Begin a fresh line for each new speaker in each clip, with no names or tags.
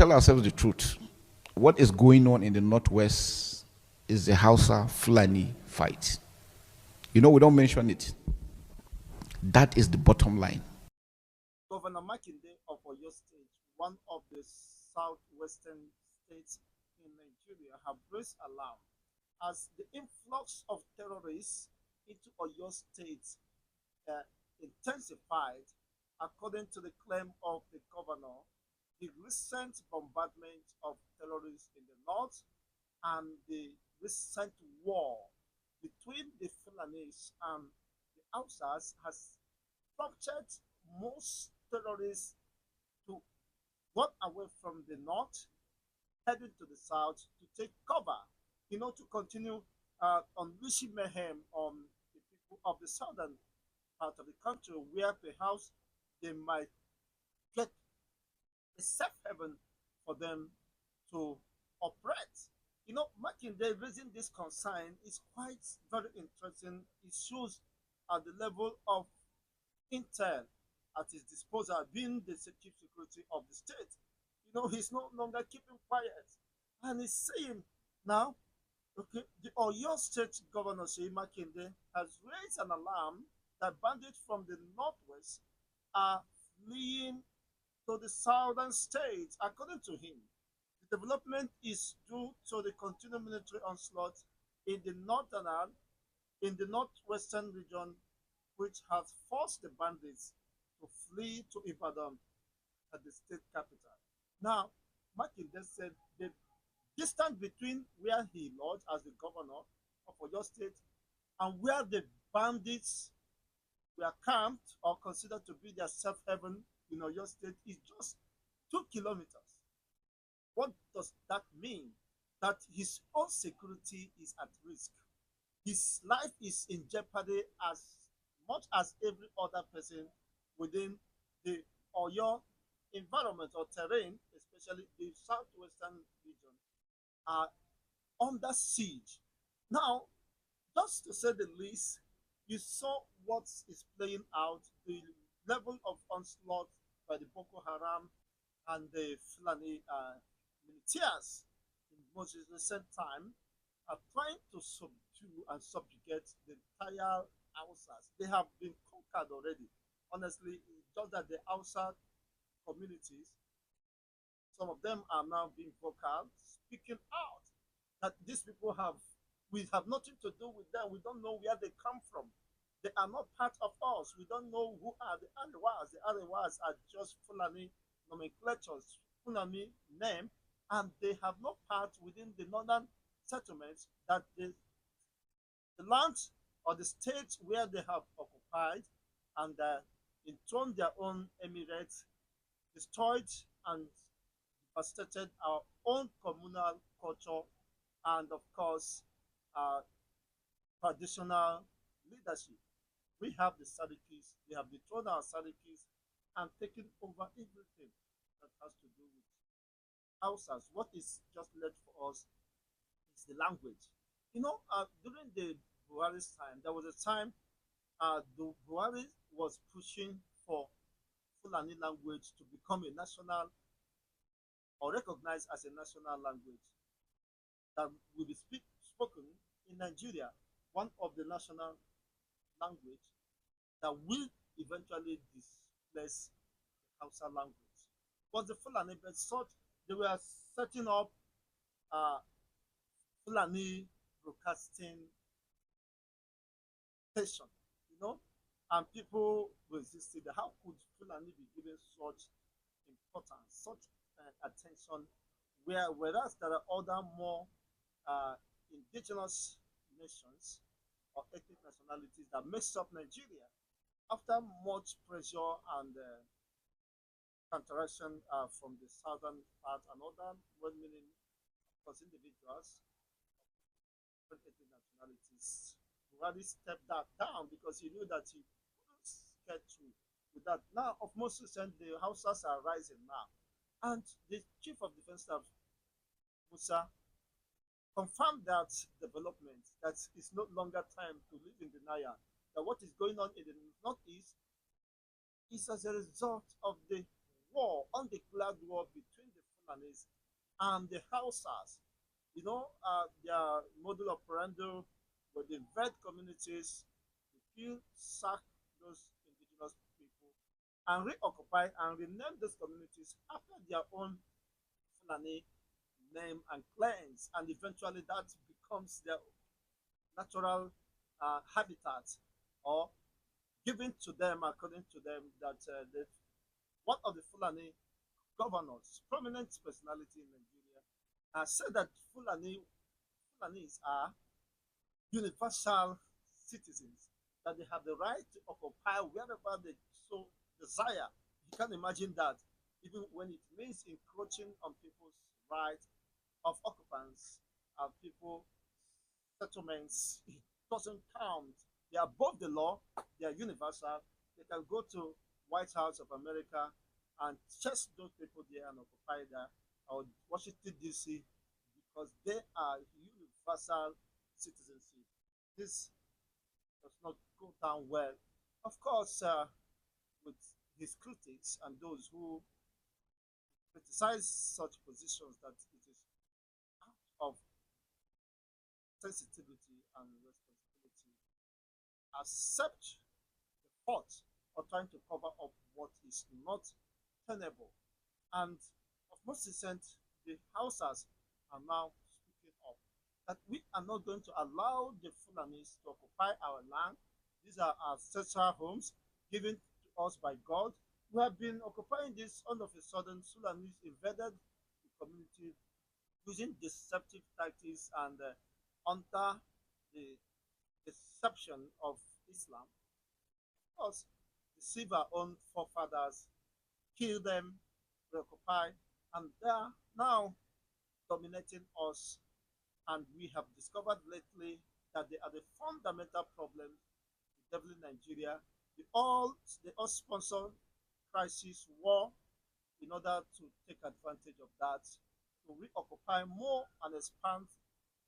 tell ourselves the truth. What is going on in the Northwest is the Hausa Fulani fight. You know, we don't mention it. That is the bottom line.
Governor Makinde of Oyo State, one of the southwestern states in Nigeria, have raised alarm as the influx of terrorists into Oyo State uh, intensified. According to the claim of the governor, the recent bombardment of terrorists in the north and the recent war between the Fulanis and the Hausas has prompted most terrorists to run away from the north, heading to the south to take cover, to continue unleashing mayhem on the people of the southern part of the country, where perhaps they might get a safe haven for them to operate. Makinde raising this concern is quite very interesting. It shows at the level of intel at his disposal, being the chief security of the state. He's no longer keeping quiet. And he's saying now, okay, the Oyo State Governor Sheyi Makinde has raised an alarm that bandits from the northwest are fleeing to the southern states. According to him, the development is due to the continued military onslaught in the northwestern region, which has forced the bandits to flee to Invading at the state capital. Now, Makinde said the distance between where he lodged as the governor of Oyo State and where the bandits were camped or considered to be their safe haven in Oyo State is just 2 kilometers. What does that mean? That his own security is at risk. His life is in jeopardy as much as every other person within the Oyo environment or terrain, especially the southwestern region, are under siege. Now, just to say the least, you saw what is playing out, the level of onslaught by the Boko Haram and the Fulani militias in most recent time are trying to subdue and subjugate the entire Hausas. They have been conquered already. Honestly, just that the Hausa communities, some of them are now being vocal, speaking out that these people we have nothing to do with them. We don't know where they come from. They are not part of us. We don't know who are the Arewas. The Arewas are just Fulani nomenclatures, Fulani name, and they have no part within the northern settlements that the land or the states where they have occupied and enthroned their own emirates, destroyed and devastated our own communal culture and, of course, traditional leadership. We have the Sadikis, they have dethroned our Sadikis and taken over everything that has to do with Hausas. What is just left for us is the language. During the Buhari's time, there was a time the Buhari was pushing for Fulani language to become a national or recognized as a national language that will be spoken in Nigeria, one of the national language that will eventually displace the Hausa language. But the Fulani thought they were setting up Fulani broadcasting station, and people resisted. How could Fulani be given such importance, such attention, whereas there are other more indigenous nations or ethnic nationalities that makes up Nigeria? After much pressure and counteraction from the southern part and other well-meaning individuals of different ethnic nationalities, Buhari stepped that down because he knew that he couldn't get through with that. Now, of most recent, the Hausas are rising now. And the Chief of Defense Staff, Musa, confirmed that development, that it's no longer time to live in denial, that what is going on in the Northeast is as a result of the war, undeclared war between the Fulanis and the Hausas. You know, their model operandi would invade communities, kill, sack those indigenous people, and reoccupy and rename those communities after their own Fulani name and claims, and eventually that becomes their natural habitat, or given to them according to them that one of the Fulani governors, prominent personality in Nigeria, said that Fulanis are universal citizens, that they have the right to occupy wherever they so desire. You can imagine that, even when it means encroaching on people's right of occupants and people settlements, it doesn't count. They are above the law, they are universal. They can go to White House of America and chase those people there and occupy there, or Washington DC, because they are universal citizenship. This does not go down well. Of course, with his critics and those who criticize such positions, that it is out of sensitivity and responsibility, accept the fault or trying to cover up what is not tenable. And of most recent, the Hausas are now speaking up that we are not going to allow the Fulanis to occupy our land. These are our ancestral homes given to us by God. We have been occupying this. All of a sudden, Fulanis invaded the community using deceptive tactics and under the deception of Islam. Of course, deceive our own forefathers, kill them, reoccupy, and they are now dominating us. And we have discovered lately that they are the fundamental problem devil in Nigeria. They all sponsor crisis, war, in order to take advantage of that, to reoccupy more and expand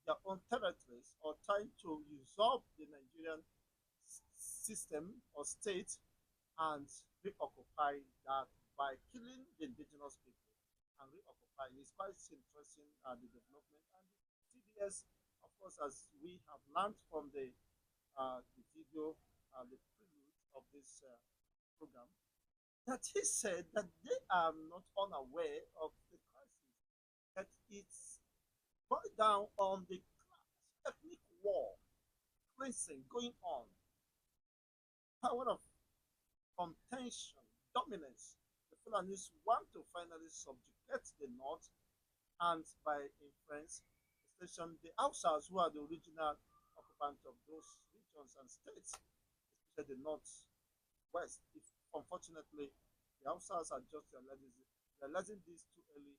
their own territories, or trying to usurp the Nigerian system or state and reoccupy that by killing the indigenous people and reoccupying. It's quite interesting, the development. And the TDS, of course, as we have learned from the video, the prelude of this program, that he said that they are not unaware of the crisis, that it's boiled down on the class, ethnic war, cleansing going on, power of contention, dominance. The Fulanis want to finally subjugate the North, and by inference, extension, the Hausas, who are the original occupants of those regions and states, especially the North West. If unfortunately the Hausas are just realizing this too early,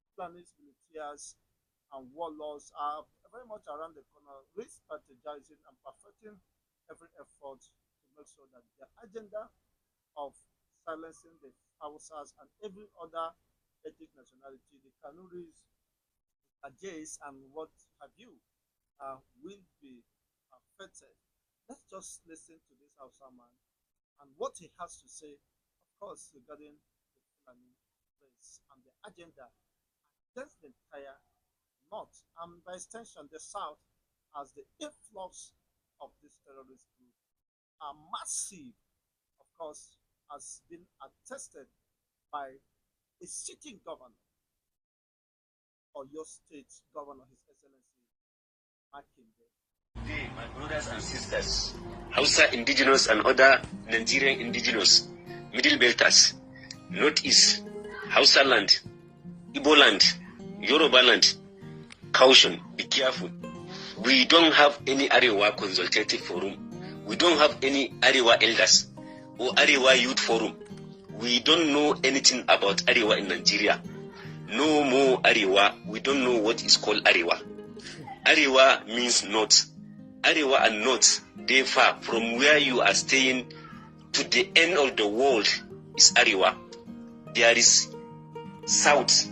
the Fulanis, militias, and warlords are very much around the corner, re-strategizing and perfecting every effort to make sure that their agenda of silencing the Hausas and every other ethnic nationality, the Kanuris, the Ajays, and what have you, will be affected. Let's just listen to this Hausa man and what he has to say, of course, regarding the Fulani race and the agenda against the entire North, and by extension the South, as the influx of this terrorist group are massive, of course, has been attested by a sitting governor, or your state governor, His Excellency Makinde.
Today, my brothers and sisters, Hausa indigenous and other Nigerian indigenous, Middle Belters, Northeast, Hausa land, Igbo land, Yoruba land, caution, be careful. We don't have any Arewa consultative forum. We don't have any Arewa elders or Arewa youth forum. We don't know anything about Arewa in Nigeria. No more Arewa. We don't know what is called Arewa. Arewa means north. Arewa and north, they far from where you are staying to the end of the world is Arewa. There is south.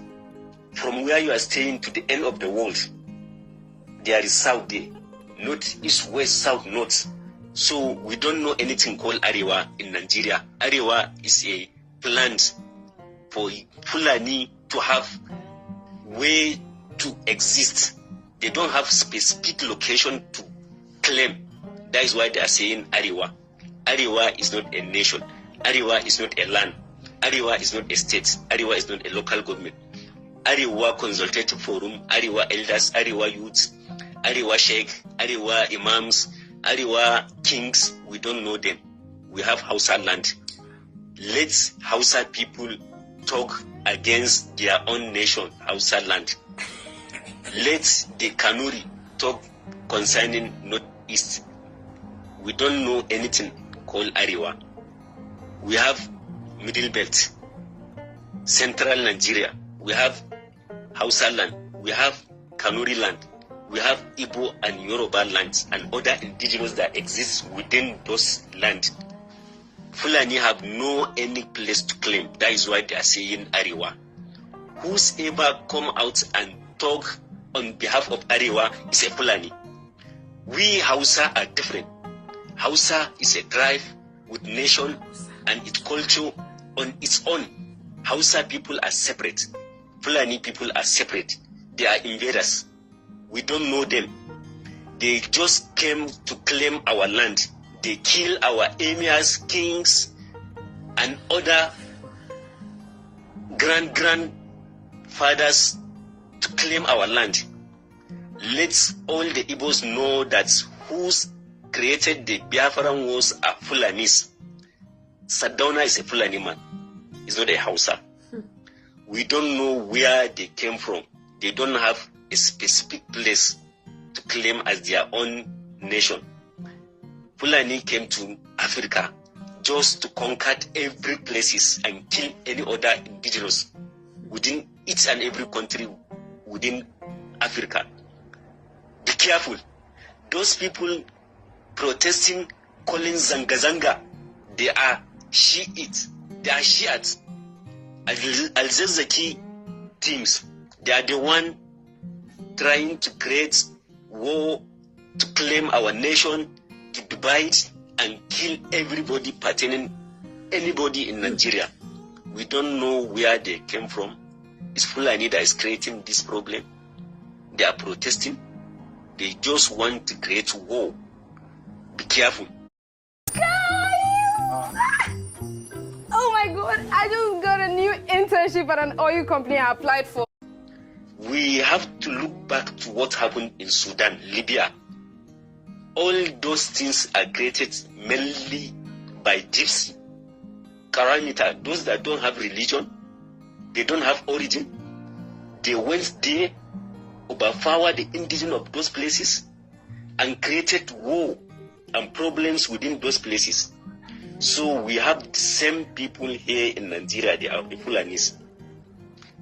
From where you are staying to the end of the world, there is south there. North, east, west, south, north. So we don't know anything called Arewa in Nigeria. Arewa is a plant for Fulani to have way to exist. They don't have specific location to claim. That is why they are saying Ariwa. Ariwa is not a nation. Ariwa is not a land. Ariwa is not a state. Ariwa is not a local government. Ariwa Consultative Forum, Ariwa Elders, Ariwa Youths, Ariwa Sheikh, Ariwa Imams, Ariwa Kings, we don't know them. We have Hausa land. Let Hausa people talk against their own nation, Hausa land. Let the Kanuri talk concerning Northeast. We don't know anything called Ariwa. We have Middle Belt, Central Nigeria. We have Hausa land. We have Kanuri land. We have Igbo and Yoruba lands and other indigenous that exist within those lands. Fulani have no any place to claim. That is why they are saying Ariwa. Whoever come out and talk on behalf of Ariwa is a Fulani. We Hausa are different. Hausa is a tribe with nation and its culture on its own. Hausa people are separate. Fulani people are separate. They are invaders. We don't know them. They just came to claim our land. They kill our emirs, kings, and other grandfathers to claim our land. Let all the Igbos know that who's created the Biafran wars are Fulanis. Sardauna is a Fulani man. He's not a Hausa. We don't know where they came from. They don't have a specific place to claim as their own nation. Fulani came to Africa just to conquer every places and kill any other indigenous within each and every country within Africa. Be careful. Those people protesting, calling Zanga, they are Shiites. They are Shiites. Al-Zazzaki teams, they are the one trying to create war to claim our nation, to divide and kill everybody pertaining anybody in Nigeria. We don't know where they came from. It's Fulani that is creating this problem. They are protesting. They just want to create war. Be careful.
Oh my God, I just got a new internship at an oil company I applied for.
We have to look back to what happened in Sudan, Libya. All those things are created mainly by gypsy, Karamita, those that don't have religion, they don't have origin. They went there, overpowered the indigenous of those places, and created war and problems within those places. So we have the same people here in Nigeria. They are the Fulanis.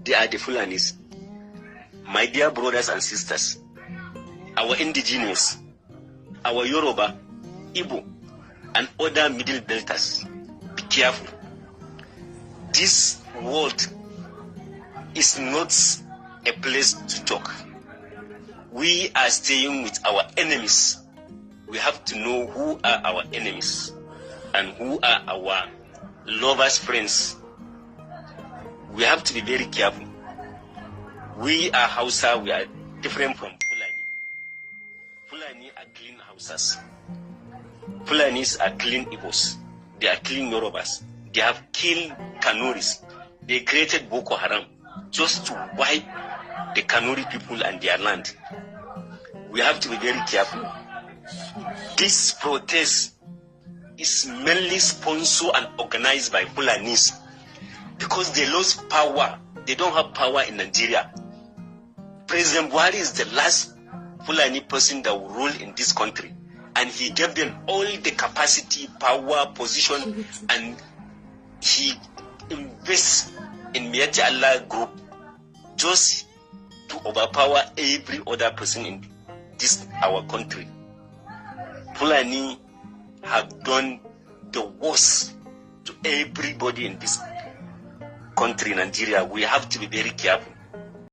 They are the Fulanis. My dear brothers and sisters, our indigenous, our Yoruba, Igbo, and other middle belters, be careful. This world is not a place to talk. We are staying with our enemies. We have to know who are our enemies and who are our lovers' friends. We have to be very careful. We are Hausa, we are different from Fulani. Fulani are clean Hausas. Fulanis are clean Igbos. They are clean Yorubas. They have killed Kanuris. They created Boko Haram just to wipe the Kanuri people and their land. We have to be very careful. This protest is mainly sponsored and organized by Fulanis because they lost power. They don't have power in Nigeria. President Buhari is the last Fulani person that will rule in this country, and he gave them all the capacity, power, position, and he invests in Miyetti Allah group just to overpower every other person in this our country. Fulani have done the worst to everybody in this country, Nigeria. We have to be very careful.